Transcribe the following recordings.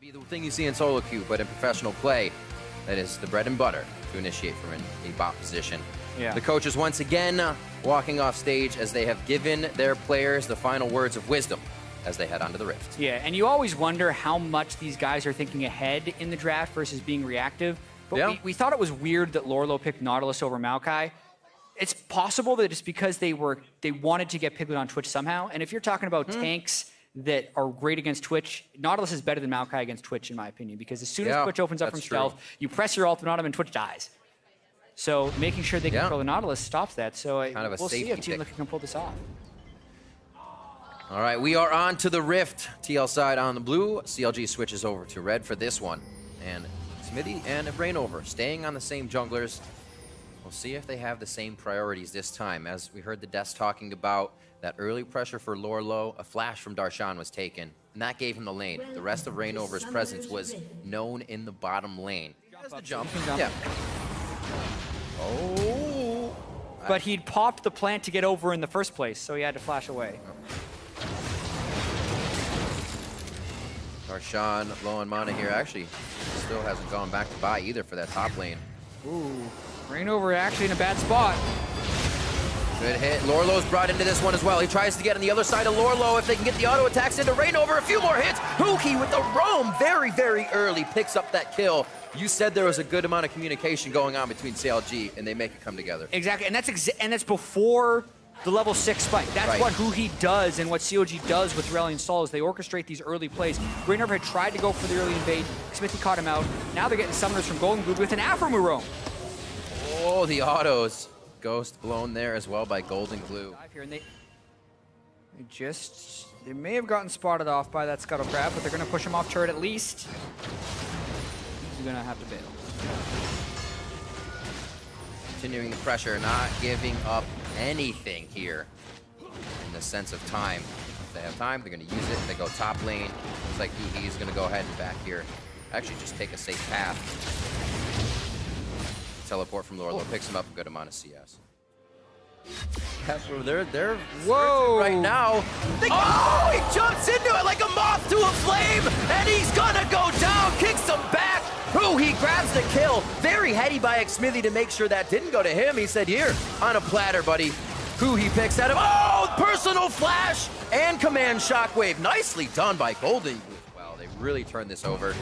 Be the thing you see in solo queue, but in professional play, that is the bread and butter to initiate from a bot position. Yeah. The coaches once again walking off stage as they have given their players the final words of wisdom as they head onto the Rift. Yeah, and you always wonder how much these guys are thinking ahead in the draft versus being reactive. But yeah. we thought it was weird that Lorlo picked Nautilus over Maokai. It's possible that it's because they wanted to get Piglet on Twitch somehow. And if you're talking about tanks that are great against Twitch, Nautilus is better than Maokai against Twitch, in my opinion, because as soon as Twitch opens up from stealth, you press your ultimate on him and Twitch dies. So making sure they control the Nautilus stops that. So we'll see if Team Liquid can pull this off. All right, we are on to the Rift. TL side on the blue. CLG switches over to red for this one. And Smithy and Brainover staying on the same junglers. We'll see if they have the same priorities this time. As we heard the Deaths talking about, that early pressure for Lorlo, a flash from Darshan was taken, and that gave him the lane. The rest of Brainover's presence was known in the bottom lane. That's the jump. Yeah. Oh. But he'd popped the plant to get over in the first place, so he had to flash away. Darshan low on mana here. Actually, still hasn't gone back to buy either for that top lane. Ooh. Brainover actually in a bad spot. Good hit. Lorlo's brought into this one as well. He tries to get on the other side of Lorlo. If they can get the auto attacks into Brainover, a few more hits. Huki with the roam very, very early picks up that kill. You said there was a good amount of communication going on between CLG, and they make it come together. Exactly, and that's before the level 6 spike. That's what Huki does and what CLG does with Rally and Sol is they orchestrate these early plays. Brainover had tried to go for the early invade. Smithy caught him out. Now they're getting summoners from Golden Blue with an Afromu roam. Oh, the autos. Ghost blown there as well by Golden Glue. And they may have gotten spotted off by that Scuttle Crab, but they're going to push him off turret at least. He's going to have to bail. Continuing the pressure, not giving up anything here in the sense of time. If they have time, they're going to use it. They go top lane. Looks like he's going to go ahead and back here. Actually, just take a safe path. Teleport from Lorlo picks him up a good amount of CS. They're whoa right now. Oh, he jumps into it like a moth to a flame, and he's gonna go down, kicks him back. Ooh, he grabs the kill. Very heady by Smithy to make sure that didn't go to him. He said, here, on a platter, buddy. Who he picks at him. Oh, personal flash and command shockwave. Nicely done by Golden Glue. Well, they really turned this over.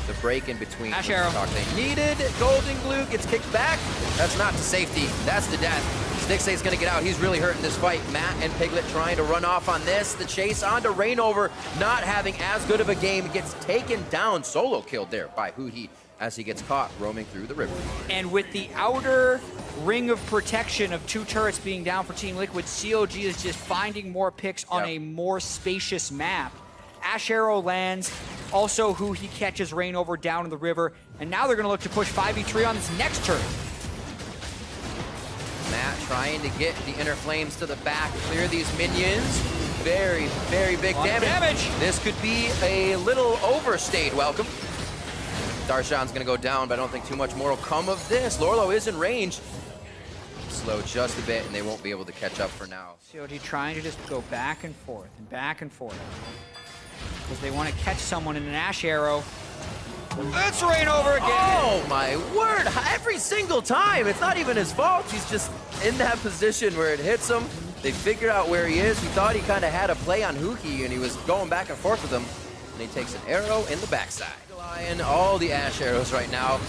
The break in between. Ash arrow. They needed. Golden Glue gets kicked back. That's not to safety. That's the death. Stixay's gonna get out. He's really hurting this fight. Matt and Piglet trying to run off on this. The chase onto Brainover, not having as good of a game. Gets taken down. Solo killed there by Huhi as he gets caught roaming through the river. And with the outer ring of protection of 2 turrets being down for Team Liquid, CLG is just finding more picks on a more spacious map. Ash Arrow lands, also Huhi catches Brainover down in the river, and now they're going to look to push 5v3 on this next turret. Matt trying to get the inner flames to the back, clear these minions. Very, very big damage. This could be a little overstayed welcome. Darshan's going to go down, but I don't think too much more will come of this. Lorlo is in range. Slow just a bit, and they won't be able to catch up for now. CLG trying to just go back and forth and back and forth. Because they want to catch someone in an Ash Arrow. It's Brainover again! Oh my word! Every single time! It's not even his fault. He's just in that position where it hits him. They figure out where he is. He thought he kind of had a play on Huki, and he was going back and forth with him. And he takes an arrow in the backside. Lion, all the Ash Arrows right now.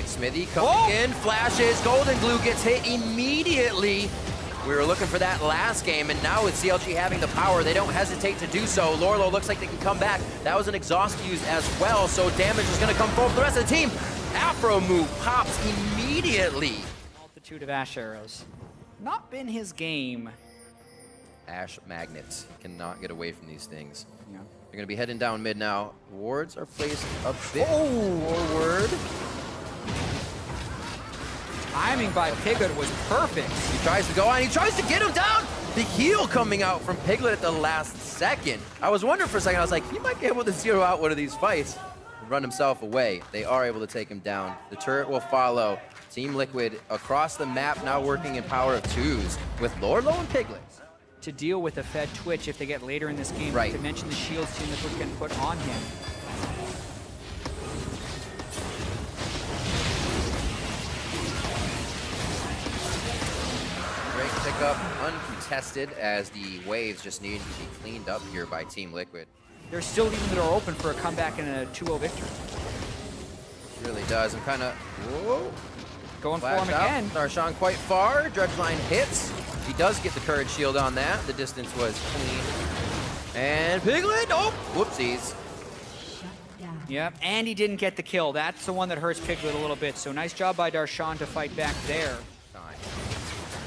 Smithy coming in, flashes. Golden Glue gets hit immediately. We were looking for that last game, and now with CLG having the power, they don't hesitate to do so. Lorlo looks like they can come back. That was an exhaust use as well, so damage is going to come forward for the rest of the team. Afro move pops immediately. Multitude of Ash Arrows. Not been his game. Ash magnets cannot get away from these things. Yeah. They're going to be heading down mid now. Wards are placed a bit forward. Timing by Piglet was perfect. He tries to go on, he tries to get him down. The heal coming out from Piglet at the last second. I was wondering for a second, I was like, he might be able to zero out one of these fights and run himself away. They are able to take him down. The turret will follow. Team Liquid across the map now working in power of 2s with Lorlo and Piglet. To deal with a fed Twitch if they get later in this game, to mention the shields Team Liquid can put on him. up uncontested as the waves just need to be cleaned up here by Team Liquid. They're still leaving the door open for a comeback and a 2-0 victory. Really does. I'm kind of going for him again. Darshan quite far. Dredgeline hits. He does get the courage shield on that. The distance was clean. And Piglet, oh, whoopsies. Yep, and he didn't get the kill. That's the one that hurts Piglet a little bit. So nice job by Darshan to fight back there.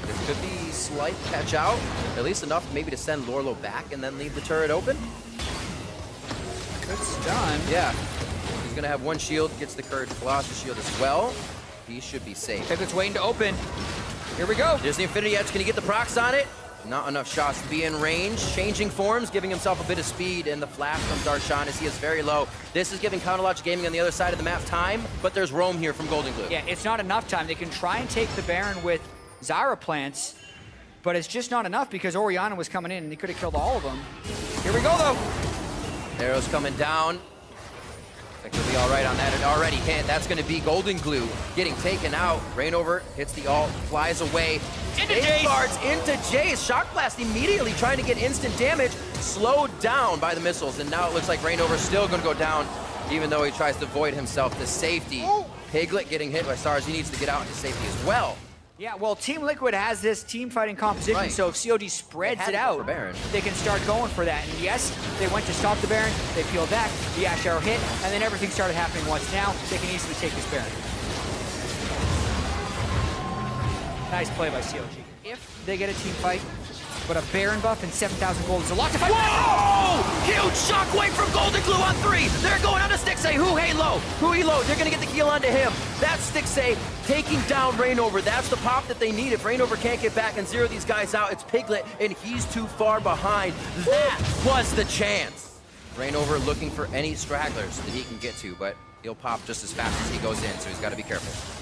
This could be slight catch out, at least enough maybe to send Lorlo back and then leave the turret open. Good stun. Yeah, he's gonna have one shield, gets the courage Colossus shield as well. He should be safe. Piglet's waiting to open. Here we go. There's the Infinity Edge, can he get the procs on it? Not enough shots to be in range. Changing forms, giving himself a bit of speed, and the flash from Darshan as he is very low. This is giving Counterlogic Gaming on the other side of the map time, but there's roam here from Golden Glue. Yeah, it's not enough time. They can try and take the Baron with Zyra plants, but it's just not enough because Orianna was coming in and he could have killed all of them. Here we go, though. Arrows coming down. I think he'll be all right on that. It already can't. That's going to be Golden Glue getting taken out. Rainover hits the ult, flies away. Into Jace. Guards into Jace. Shock Blast immediately trying to get instant damage. Slowed down by the missiles. And now it looks like Rainover's still going to go down, even though he tries to void himself to safety. Piglet getting hit by Stars. He needs to get out into safety as well. Yeah, well, Team Liquid has this team fighting composition, so if COD spreads it out, they can start going for that. And yes, they went to stop the Baron, they peeled back, the Ash Arrow hit, and then everything started happening once. Now, they can easily take this Baron. Nice play by CLG. If they get a team fight, but a Baron buff and 7,000 gold is a lot to fight. Whoa! Huge shockwave from Golden Glue on 3. They're going on to Stixxay. Huhei low. Huhei low. They're going to get the kill onto him. That's Stixxay taking down Rainover. That's the pop that they need. If Rainover can't get back and zero these guys out, it's Piglet, and he's too far behind. That was the chance. Rainover looking for any stragglers that he can get to, but he'll pop just as fast as he goes in, so he's got to be careful.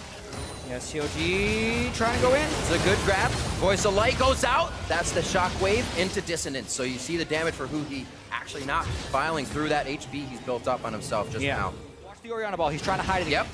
Yeah, CLG trying to go in. It's a good grab. Voice of Light goes out. That's the shockwave into Dissonance. So you see the damage for Huhei actually not filing through that HP he's built up on himself just now. Watch the Orianna ball. He's trying to hide it. Yep.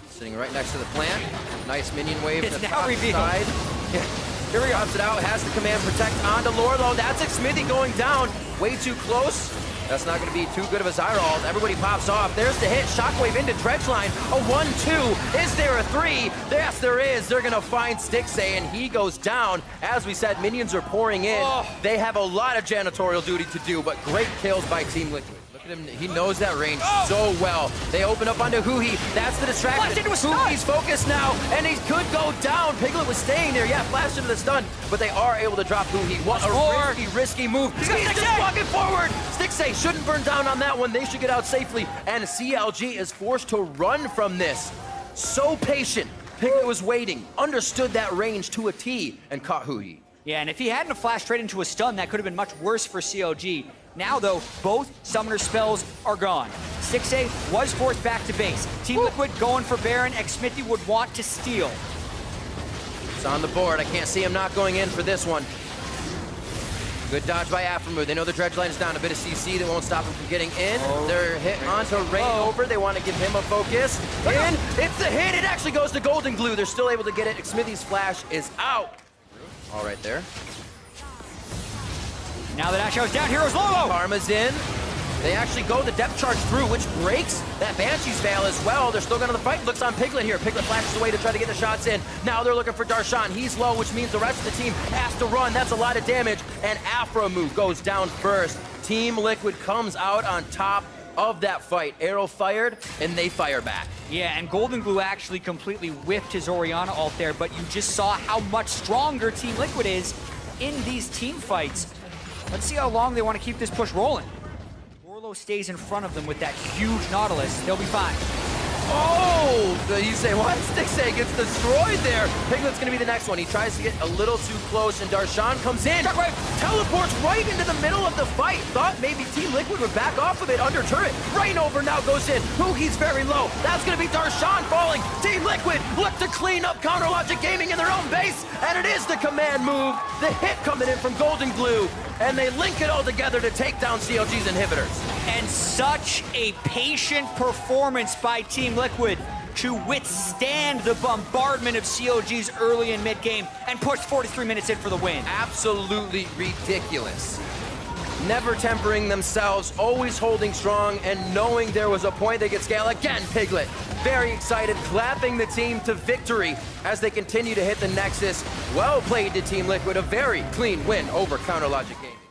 Sitting right next to the plant. Nice minion wave it's to the now top revealed. side. Yeah. Here we go. Ups it out. Has the command protect onto Lorlo. That's it. Smithy going down. Way too close. That's not going to be too good of a Zyra ult. Everybody pops off. There's the hit. Shockwave into Dredgeline. A 1-2. Is there a 3? Yes, there is. They're going to find Stixxay, and he goes down. As we said, minions are pouring in. They have a lot of janitorial duty to do, but great kills by Team Liquid. Look at him. He knows that range so well. They open up onto Huhei. That's the distraction. Huhei's focused now, and he could go down. Piglet was staying there. Yeah, flashed into the stun, but they are able to drop Huhei. What a risky move. He's just walking forward. Stixxay shouldn't burn down on that one. They should get out safely, and CLG is forced to run from this. So patient. Piglet was waiting, understood that range to a T, and caught Huhei. Yeah, and if he hadn't flashed straight into a stun, that could have been much worse for CLG. Now, though, both summoner spells are gone. Stixxay was forced back to base. Team Liquid going for Baron. Xmithy would want to steal. It's on the board. I can't see him not going in for this one. Good dodge by Aphromoo. They know the Dredgeline is down. A bit of CC that won't stop him from getting in. They're hit onto Rainover. They want to give him a focus. In. It's the hit. It actually goes to Golden Glue. They're still able to get it. Xmithy's flash is out. All right there. Now that Asho's down, Hero's low. Karma's in. They actually go the depth charge through, which breaks that Banshee's veil as well. They're still going to the fight. Looks on Piglet here. Piglet flashes away to try to get the shots in. Now they're looking for Darshan. He's low, which means the rest of the team has to run. That's a lot of damage. And Aphromoo goes down first. Team Liquid comes out on top of that fight. Arrow fired, and they fire back. Yeah, and Golden Glue actually completely whiffed his Orianna ult there, but you just saw how much stronger Team Liquid is in these team fights. Let's see how long they want to keep this push rolling. Lorlo stays in front of them with that huge Nautilus. They'll be fine. Oh, you say what? Stixxay gets destroyed there. Piglet's gonna be the next one. He tries to get a little too close, and Darshan comes in. Shockwave teleports right into the middle of the fight. Thought maybe Team Liquid would back off of it under turret. Rainover now goes in. Huhei's very low. That's gonna be Darshan falling. Team Liquid look to clean up Counterlogic Gaming in their own base, and it is the command move. The hit coming in from Golden Glue, and they link it all together to take down CLG's inhibitors. And such a patient performance by Team Liquid. to withstand the bombardment of CLG's early and mid game and push 43 minutes in for the win. Absolutely ridiculous. Never tempering themselves, always holding strong, and knowing there was a point they could scale. Again, Piglet, very excited, clapping the team to victory as they continue to hit the Nexus. Well played to Team Liquid, a very clean win over Counter Logic Gaming.